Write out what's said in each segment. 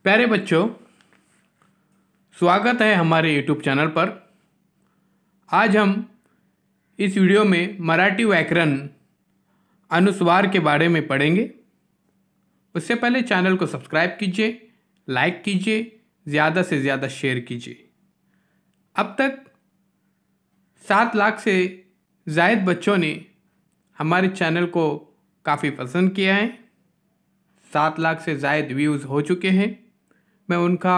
प्यारे बच्चों, स्वागत है हमारे YouTube चैनल पर। आज हम इस वीडियो में मराठी व्याकरण अनुस्वार के बारे में पढ़ेंगे। उससे पहले चैनल को सब्सक्राइब कीजिए, लाइक कीजिए, ज़्यादा से ज़्यादा शेयर कीजिए। अब तक 7 लाख से ज़ायद बच्चों ने हमारे चैनल को काफ़ी पसंद किया है। 7 लाख से ज़ायद व्यूज़ हो चुके हैं। मैं उनका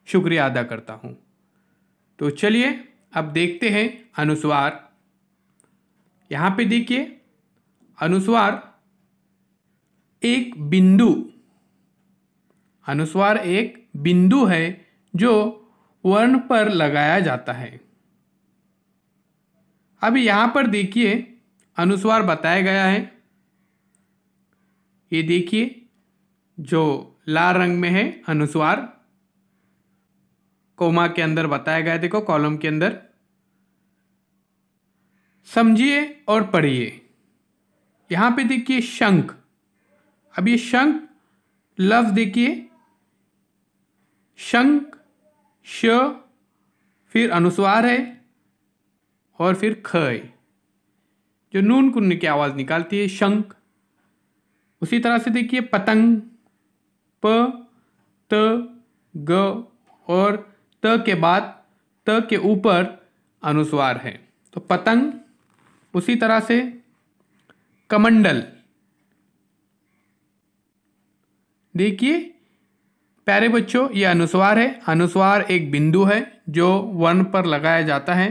शुक्रिया अदा करता हूँ। तो चलिए अब देखते हैं अनुस्वार। यहाँ पे देखिए, अनुस्वार एक बिंदु, अनुस्वार एक बिंदु है जो वर्ण पर लगाया जाता है। अभी यहाँ पर देखिए अनुस्वार बताया गया है। ये देखिए जो लाल रंग में है अनुस्वार, कोमा के अंदर बताया गया है। देखो कॉलम के अंदर समझिए और पढ़िए। यहाँ पे देखिए शंख। अब ये शंख लफ्ज देखिए, शंख श, फिर अनुस्वार है और फिर ख है जो नून कुन्न की आवाज निकालती है, शंख। उसी तरह से देखिए पतंग, प, त, ग और त के बाद त के ऊपर अनुस्वार है तो पतंग। उसी तरह से कमंडल। देखिए प्यारे बच्चों, ये अनुस्वार है। अनुस्वार एक बिंदु है जो वर्ण पर लगाया जाता है।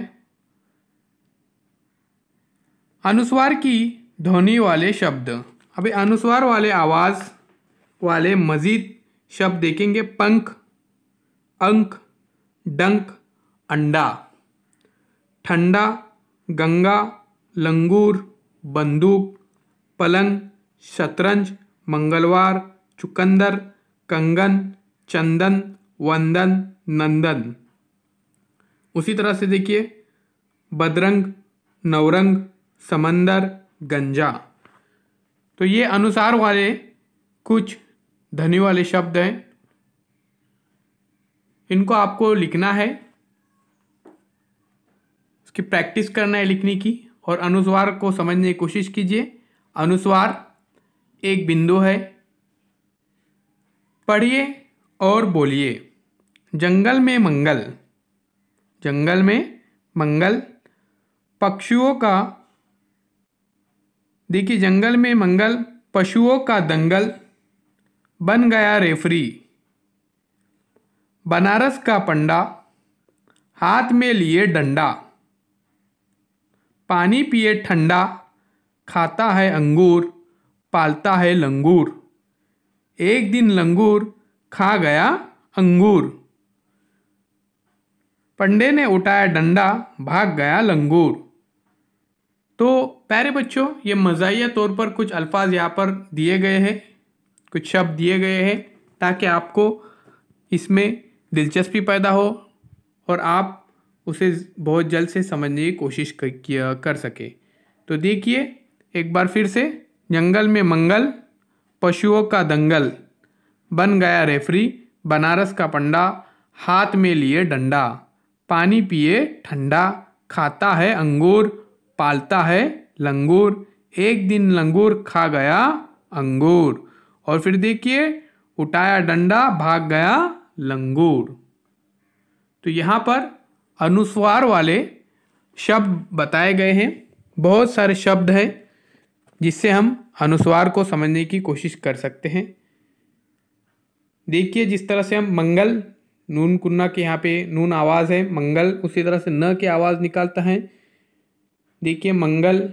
अनुस्वार की ध्वनि वाले शब्द। अभी अनुस्वार वाले आवाज वाले मजीद शब्द देखेंगे। पंख, अंक, डंक, अंडा, ठंडा, गंगा, लंगूर, बंदूक, पलंग, शतरंज, मंगलवार, चुकंदर, कंगन, चंदन, वंदन, नंदन। उसी तरह से देखिए बदरंग, नवरंग, समंदर, गंजा। तो ये अनुसार वाले कुछ ध्वनि वाले शब्द हैं। इनको आपको लिखना है, इसकी प्रैक्टिस करना है लिखने की, और अनुस्वार को समझने की कोशिश कीजिए। अनुस्वार एक बिंदु है। पढ़िए और बोलिए। जंगल में मंगल, जंगल में मंगल। पक्षियों का, देखिए जंगल में मंगल, पशुओं का दंगल, बन गया रेफरी, बनारस का पंडा, हाथ में लिए डंडा, पानी पिए ठंडा, खाता है अंगूर, पालता है लंगूर, एक दिन लंगूर खा गया अंगूर, पंडे ने उठाया डंडा, भाग गया लंगूर। तो प्यारे बच्चों, ये मज़ाहिया तौर पर कुछ अल्फाज यहाँ पर दिए गए हैं, कुछ शब्द दिए गए हैं ताकि आपको इसमें दिलचस्पी पैदा हो और आप उसे बहुत जल्द से समझने की कोशिश कर सके। तो देखिए एक बार फिर से। जंगल में मंगल, पशुओं का दंगल, बन गया रेफरी, बनारस का पंडा, हाथ में लिए डंडा, पानी पिए ठंडा, खाता है अंगूर, पालता है लंगूर, एक दिन लंगूर खा गया अंगूर। और फिर देखिए उठाया डंडा, भाग गया लंगूर। तो यहाँ पर अनुस्वार वाले शब्द बताए गए हैं। बहुत सारे शब्द हैं जिससे हम अनुस्वार को समझने की कोशिश कर सकते हैं। देखिए जिस तरह से हम मंगल, नून कुन्ना के यहाँ पे नून आवाज़ है मंगल, उसी तरह से न की आवाज़ निकालता है। देखिए मंगल,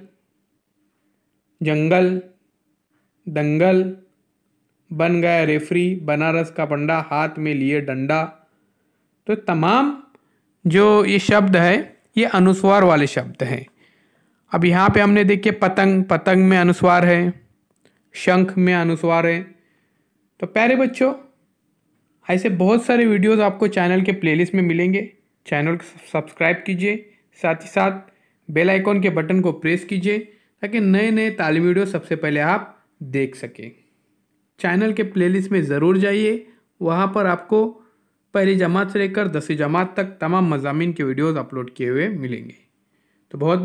जंगल, दंगल, बन गया रेफरी, बनारस का पंडा, हाथ में लिए डंडा। तो तमाम जो ये शब्द है ये अनुस्वार वाले शब्द हैं। अब यहाँ पे हमने देखिए पतंग, पतंग में अनुस्वार है, शंख में अनुस्वार है। तो प्यारे बच्चों, ऐसे बहुत सारे वीडियोस आपको चैनल के प्लेलिस्ट में मिलेंगे। चैनल को सब्सक्राइब कीजिए, साथ ही साथ बेल आइकॉन के बटन को प्रेस कीजिए ताकि नए नए तालीमी वीडियो सबसे पहले आप देख सकें। चैनल के प्लेलिस्ट में ज़रूर जाइए, वहाँ पर आपको पहली जमात से लेकर 10वीं जमात तक तमाम मज़ामीन के वीडियोज़ अपलोड किए हुए मिलेंगे। तो बहुत